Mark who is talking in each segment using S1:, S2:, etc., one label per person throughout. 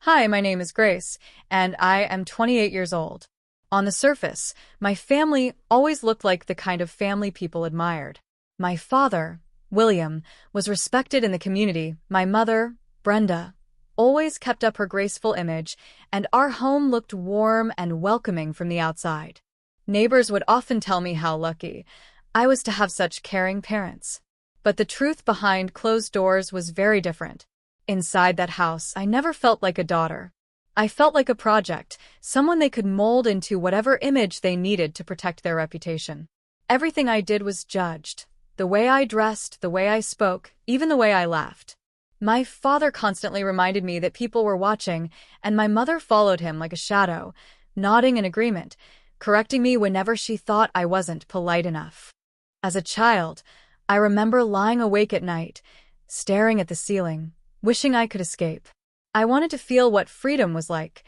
S1: Hi, my name is Grace, and I am 28 years old. On the surface, my family always looked like the kind of family people admired. My father, William, was respected in the community. My mother, Brenda, always kept up her graceful image, and our home looked warm and welcoming from the outside. Neighbors would often tell me how lucky I was to have such caring parents. But the truth behind closed doors was very different. Inside that house, I never felt like a daughter. I felt like a project, someone they could mold into whatever image they needed to protect their reputation. Everything I did was judged. The way I dressed, the way I spoke, even the way I laughed. My father constantly reminded me that people were watching, and my mother followed him like a shadow, nodding in agreement, correcting me whenever she thought I wasn't polite enough. As a child, I remember lying awake at night, staring at the ceiling, wishing I could escape. I wanted to feel what freedom was like,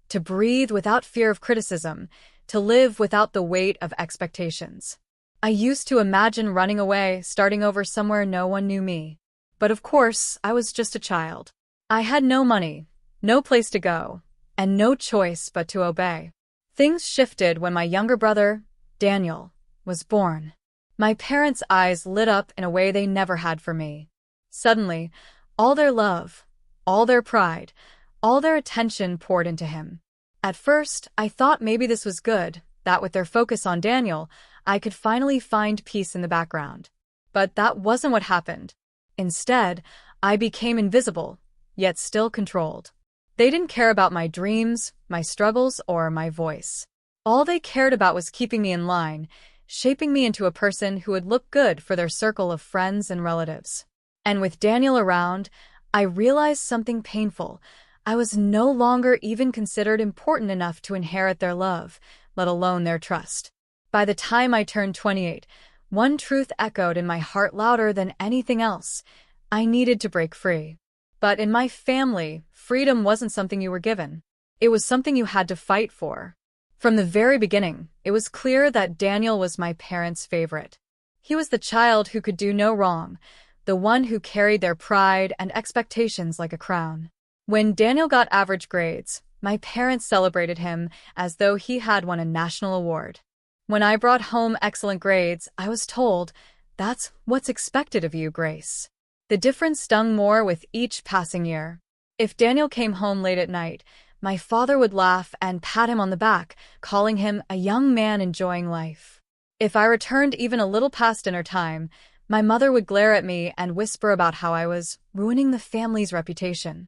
S1: to breathe without fear of criticism, to live without the weight of expectations. I used to imagine running away, starting over somewhere no one knew me. But of course, I was just a child. I had no money, no place to go, and no choice but to obey. Things shifted when my younger brother, Daniel, was born. My parents' eyes lit up in a way they never had for me. Suddenly, all their love, all their pride, all their attention poured into him. At first, I thought maybe this was good, that with their focus on Daniel, I could finally find peace in the background. But that wasn't what happened. Instead, I became invisible, yet still controlled. They didn't care about my dreams, my struggles, or my voice. All they cared about was keeping me in line, shaping me into a person who would look good for their circle of friends and relatives. And with Daniel around, I realized something painful. I was no longer even considered important enough to inherit their love, let alone their trust. By the time I turned 28, one truth echoed in my heart louder than anything else. I needed to break free. But in my family, freedom wasn't something you were given. It was something you had to fight for. From the very beginning, it was clear that Daniel was my parents' favorite. He was the child who could do no wrong, the one who carried their pride and expectations like a crown. When Daniel got average grades, my parents celebrated him as though he had won a national award. When I brought home excellent grades, I was told, "That's what's expected of you, Grace." The difference stung more with each passing year. If Daniel came home late at night, my father would laugh and pat him on the back, calling him a young man enjoying life. If I returned even a little past dinner time, my mother would glare at me and whisper about how I was ruining the family's reputation.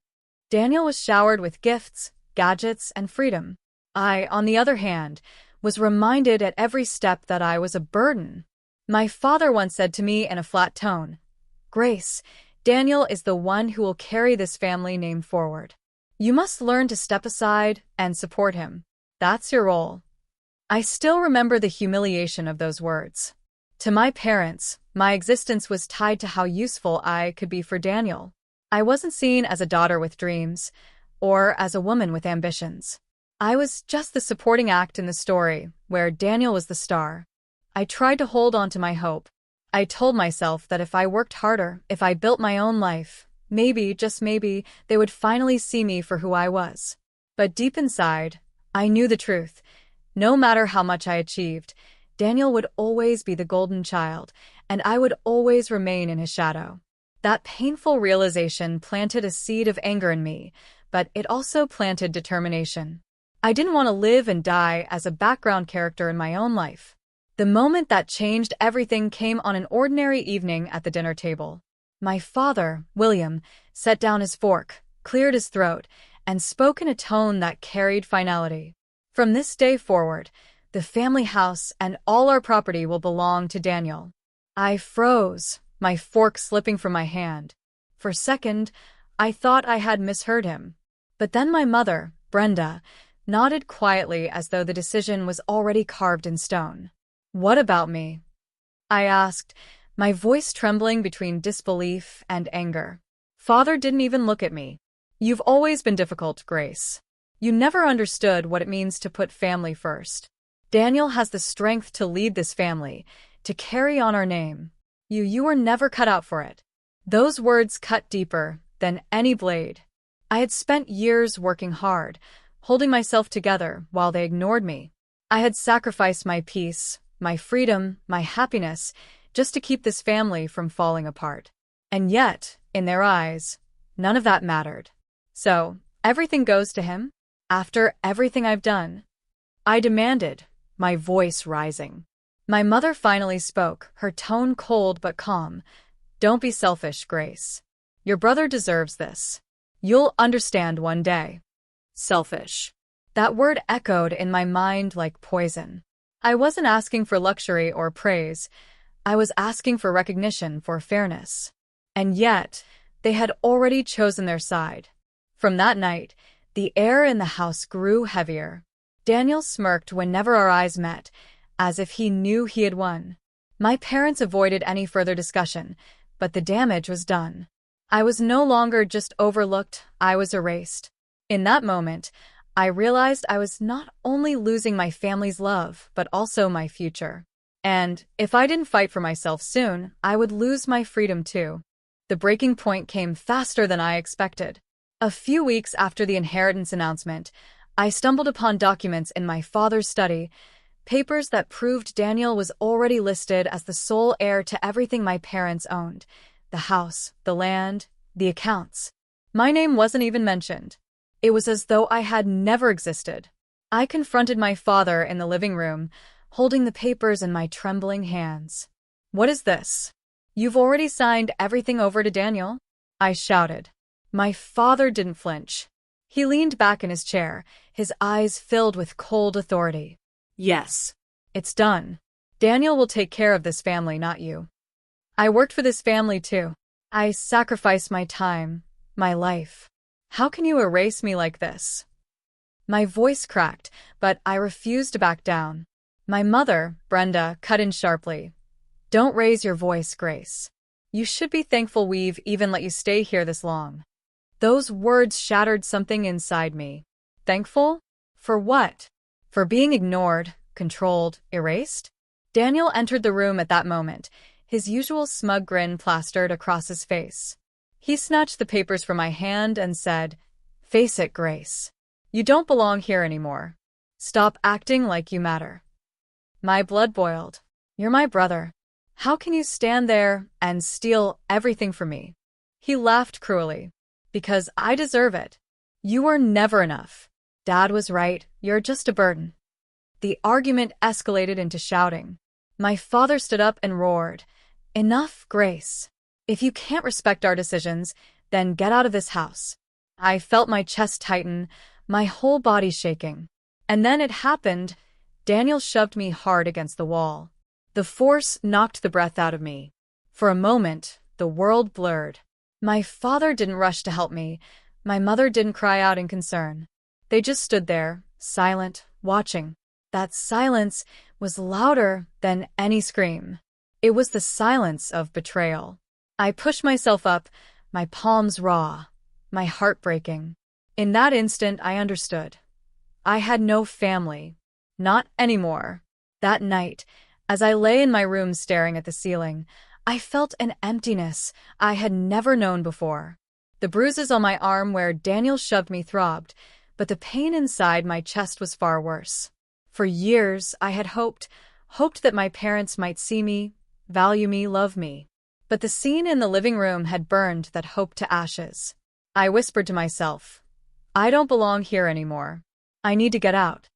S1: Daniel was showered with gifts, gadgets, and freedom. I, on the other hand, was reminded at every step that I was a burden. My father once said to me in a flat tone, "Grace, Daniel is the one who will carry this family name forward. You must learn to step aside and support him. That's your role." I still remember the humiliation of those words. To my parents, my existence was tied to how useful I could be for Daniel. I wasn't seen as a daughter with dreams, or as a woman with ambitions. I was just the supporting act in the story, where Daniel was the star. I tried to hold on to my hope. I told myself that if I worked harder, if I built my own life, maybe, just maybe, they would finally see me for who I was. But deep inside, I knew the truth. No matter how much I achieved, Daniel would always be the golden child, and I would always remain in his shadow. That painful realization planted a seed of anger in me, but it also planted determination. I didn't want to live and die as a background character in my own life. The moment that changed everything came on an ordinary evening at the dinner table. My father, William, set down his fork, cleared his throat, and spoke in a tone that carried finality. "From this day forward, the family house and all our property will belong to Daniel." I froze, my fork slipping from my hand. For a second, I thought I had misheard him. But then my mother, Brenda, nodded quietly as though the decision was already carved in stone. "What about me?" I asked, my voice trembling between disbelief and anger. Father didn't even look at me. "You've always been difficult, Grace. You never understood what it means to put family first. Daniel has the strength to lead this family, to carry on our name. You were never cut out for it." Those words cut deeper than any blade. I had spent years working hard, holding myself together while they ignored me. I had sacrificed my peace, my freedom, my happiness, just to keep this family from falling apart. And yet, in their eyes, none of that mattered. So, everything goes to him? After everything I've done? I demanded, my voice rising. My mother finally spoke, her tone cold but calm. Don't be selfish, Grace. Your brother deserves this. You'll understand one day. Selfish. That word echoed in my mind like poison. I wasn't asking for luxury or praise. I was asking for recognition, for fairness. And yet, they had already chosen their side. From that night, the air in the house grew heavier. Daniel smirked whenever our eyes met, as if he knew he had won. My parents avoided any further discussion, but the damage was done. I was no longer just overlooked, I was erased. In that moment, I realized I was not only losing my family's love, but also my future. And if I didn't fight for myself soon, I would lose my freedom too. The breaking point came faster than I expected. A few weeks after the inheritance announcement, I stumbled upon documents in my father's study, papers that proved Daniel was already listed as the sole heir to everything my parents owned. The house, the land, the accounts. My name wasn't even mentioned. It was as though I had never existed. I confronted my father in the living room, holding the papers in my trembling hands. What is this? You've already signed everything over to Daniel? I shouted. My father didn't flinch. He leaned back in his chair, his eyes filled with cold authority. Yes. It's done. Daniel will take care of this family, not you. I worked for this family too. I sacrificed my time, my life. How can you erase me like this? My voice cracked, but I refused to back down. My mother, Brenda, cut in sharply. Don't raise your voice, Grace. You should be thankful we've even let you stay here this long. Those words shattered something inside me. Thankful? For what? For being ignored, controlled, erased? Daniel entered the room at that moment, his usual smug grin plastered across his face. He snatched the papers from my hand and said, "Face it, Grace. You don't belong here anymore. Stop acting like you matter." My blood boiled. You're my brother. How can you stand there and steal everything from me? He laughed cruelly. Because I deserve it. You were never enough. Dad was right, you're just a burden. The argument escalated into shouting. My father stood up and roared, "Enough, Grace. If you can't respect our decisions, then get out of this house." I felt my chest tighten, my whole body shaking. And then it happened. Daniel shoved me hard against the wall. The force knocked the breath out of me. For a moment, the world blurred. My father didn't rush to help me. My mother didn't cry out in concern. They just stood there, silent, watching. That silence was louder than any scream. It was the silence of betrayal. I pushed myself up, my palms raw, my heart breaking. In that instant, I understood. I had no family. Not anymore. That night, as I lay in my room staring at the ceiling, I felt an emptiness I had never known before. The bruises on my arm where Daniel shoved me throbbed, but the pain inside my chest was far worse. For years, I had hoped that my parents might see me, value me, love me. But the scene in the living room had burned that hope to ashes. I whispered to myself, I don't belong here anymore. I need to get out.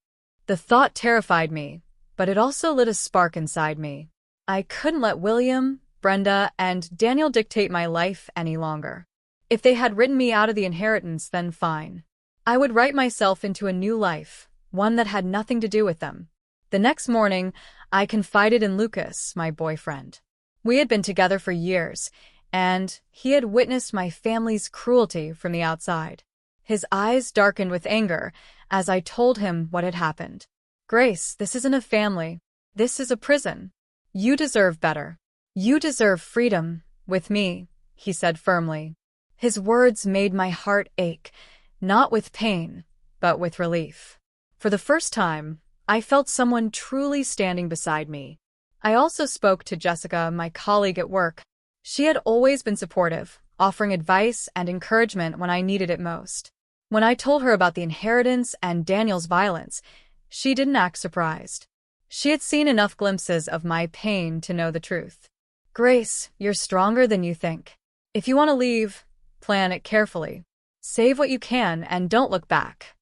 S1: The thought terrified me, but it also lit a spark inside me. I couldn't let William, Brenda, and Daniel dictate my life any longer. If they had written me out of the inheritance, then fine. I would write myself into a new life, one that had nothing to do with them. The next morning, I confided in Lucas, my boyfriend. We had been together for years, and he had witnessed my family's cruelty from the outside. His eyes darkened with anger as I told him what had happened. Grace, this isn't a family. This is a prison. You deserve better. You deserve freedom, with me, he said firmly. His words made my heart ache, not with pain, but with relief. For the first time, I felt someone truly standing beside me. I also spoke to Jessica, my colleague at work. She had always been supportive, offering advice and encouragement when I needed it most. When I told her about the inheritance and Daniel's violence, she didn't act surprised. She had seen enough glimpses of my pain to know the truth. Grace, you're stronger than you think. If you want to leave, plan it carefully. Save what you can and don't look back.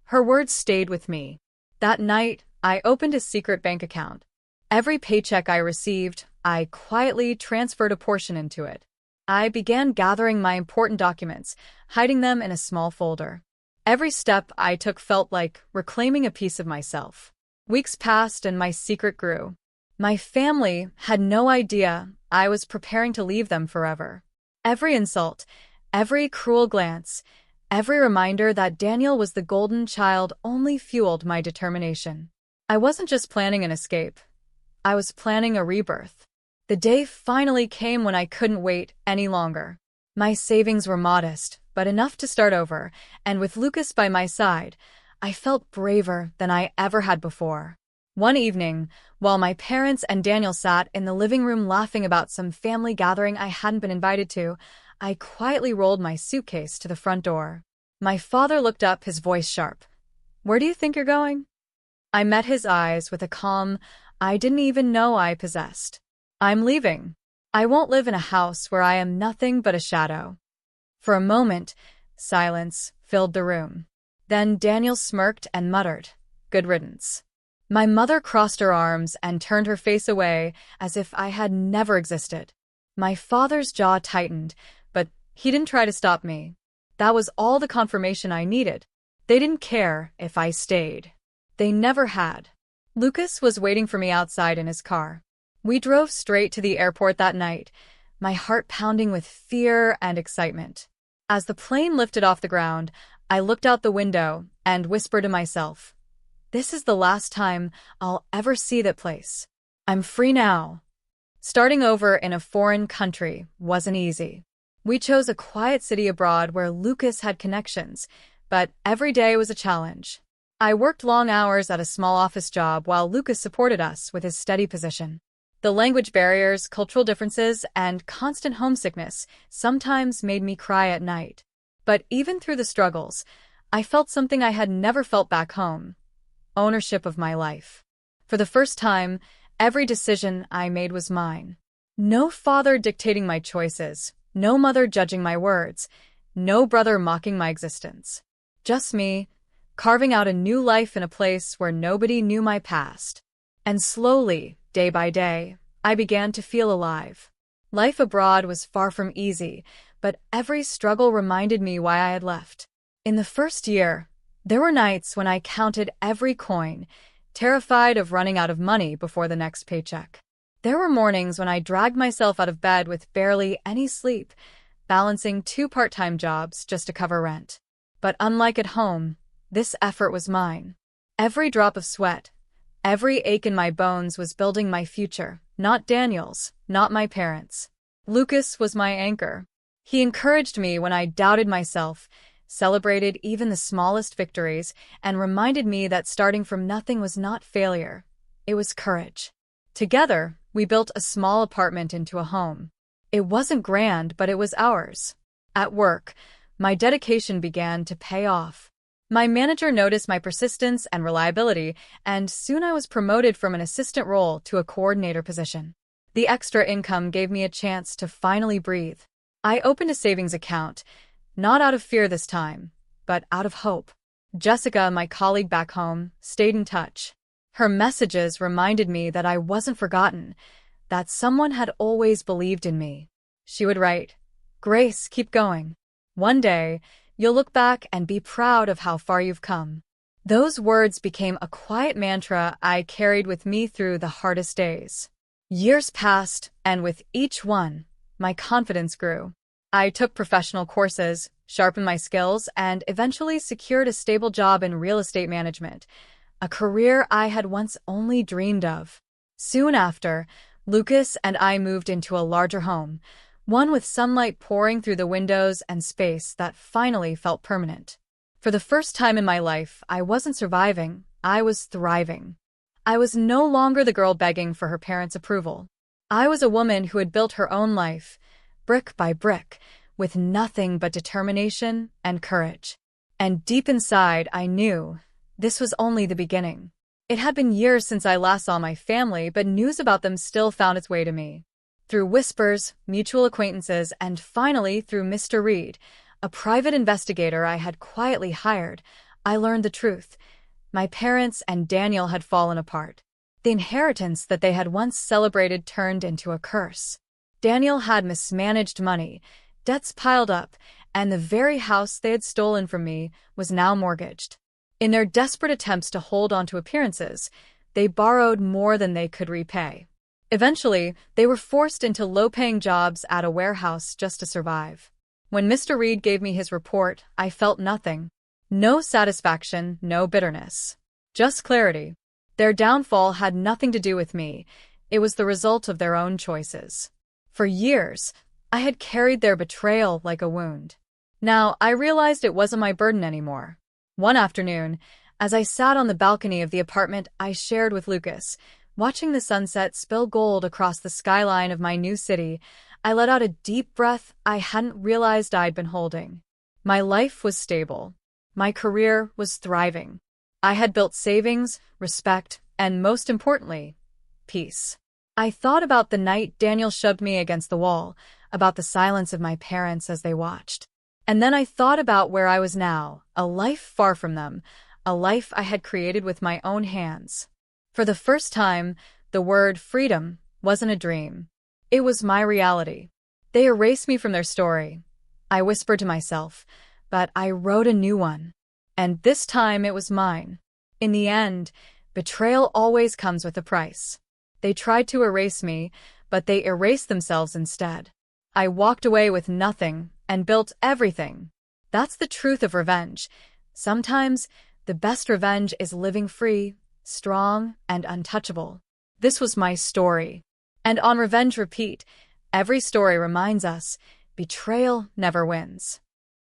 S1: Her words stayed with me. That night, I opened a secret bank account. Every paycheck I received, I quietly transferred a portion into it. I began gathering my important documents, hiding them in a small folder. Every step I took felt like reclaiming a piece of myself. Weeks passed and my secret grew. My family had no idea I was preparing to leave them forever. Every insult, every cruel glance, every reminder that Daniel was the golden child only fueled my determination. I wasn't just planning an escape. I was planning a rebirth. The day finally came when I couldn't wait any longer. My savings were modest, but enough to start over, and with Lucas by my side, I felt braver than I ever had before. One evening, while my parents and Daniel sat in the living room laughing about some family gathering I hadn't been invited to, I quietly rolled my suitcase to the front door. My father looked up, his voice sharp. "Where do you think you're going?" I met his eyes with a calm I didn't even know I possessed. "I'm leaving. I won't live in a house where I am nothing but a shadow." For a moment, silence filled the room. Then Daniel smirked and muttered, "Good riddance." My mother crossed her arms and turned her face away as if I had never existed. My father's jaw tightened, but he didn't try to stop me. That was all the confirmation I needed. They didn't care if I stayed. They never had. Lucas was waiting for me outside in his car. We drove straight to the airport that night, my heart pounding with fear and excitement. As the plane lifted off the ground, I looked out the window and whispered to myself, "This is the last time I'll ever see that place. I'm free now." Starting over in a foreign country wasn't easy. We chose a quiet city abroad where Lucas had connections, but every day was a challenge. I worked long hours at a small office job while Lucas supported us with his steady position. The language barriers, cultural differences, and constant homesickness sometimes made me cry at night. But even through the struggles, I felt something I had never felt back home: ownership of my life. For the first time, every decision I made was mine. No father dictating my choices, no mother judging my words, no brother mocking my existence. Just me, carving out a new life in a place where nobody knew my past. And slowly, day by day, I began to feel alive. Life abroad was far from easy, but every struggle reminded me why I had left. In the first year, there were nights when I counted every coin, terrified of running out of money before the next paycheck. There were mornings when I dragged myself out of bed with barely any sleep, balancing 2 part-time jobs just to cover rent. But unlike at home, this effort was mine. Every drop of sweat, every ache in my bones was building my future, not Daniel's, not my parents'. Lucas was my anchor. He encouraged me when I doubted myself, celebrated even the smallest victories, and reminded me that starting from nothing was not failure. It was courage. Together, we built a small apartment into a home. It wasn't grand, but it was ours. At work, my dedication began to pay off. My manager noticed my persistence and reliability, and soon I was promoted from an assistant role to a coordinator position. The extra income gave me a chance to finally breathe. I opened a savings account, not out of fear this time, but out of hope. Jessica, my colleague back home, stayed in touch. Her messages reminded me that I wasn't forgotten, that someone had always believed in me. She would write, "Grace, keep going. One day, you'll look back and be proud of how far you've come." Those words became a quiet mantra I carried with me through the hardest days. Years passed, and with each one, my confidence grew. I took professional courses, sharpened my skills, and eventually secured a stable job in real estate management, a career I had once only dreamed of. Soon after, Lucas and I moved into a larger home, one with sunlight pouring through the windows and space that finally felt permanent. For the first time in my life, I wasn't surviving, I was thriving. I was no longer the girl begging for her parents' approval. I was a woman who had built her own life, brick by brick, with nothing but determination and courage. And deep inside, I knew this was only the beginning. It had been years since I last saw my family, but news about them still found its way to me. Through whispers, mutual acquaintances, and finally through Mr. Reed, a private investigator I had quietly hired, I learned the truth. My parents and Daniel had fallen apart. The inheritance that they had once celebrated turned into a curse. Daniel had mismanaged money, debts piled up, and the very house they had stolen from me was now mortgaged. In their desperate attempts to hold on to appearances, they borrowed more than they could repay. Eventually, they were forced into low-paying jobs at a warehouse just to survive. When Mr. Reed gave me his report, I felt nothing. No satisfaction, no bitterness. Just clarity. Their downfall had nothing to do with me. It was the result of their own choices. For years, I had carried their betrayal like a wound. Now, I realized it wasn't my burden anymore. One afternoon, as I sat on the balcony of the apartment I shared with Lucas, watching the sunset spill gold across the skyline of my new city, I let out a deep breath I hadn't realized I'd been holding. My life was stable. My career was thriving. I had built savings, respect, and most importantly, peace. I thought about the night Daniel shoved me against the wall, about the silence of my parents as they watched. And then I thought about where I was now, a life far from them, a life I had created with my own hands. For the first time, the word freedom wasn't a dream. It was my reality. They erased me from their story. I whispered to myself, but I wrote a new one. And this time it was mine. In the end, betrayal always comes with a price. They tried to erase me, but they erased themselves instead. I walked away with nothing and built everything. That's the truth of revenge. Sometimes, the best revenge is living free, strong, and untouchable. This was my story. And on Revenge Repeat, every story reminds us, betrayal never wins.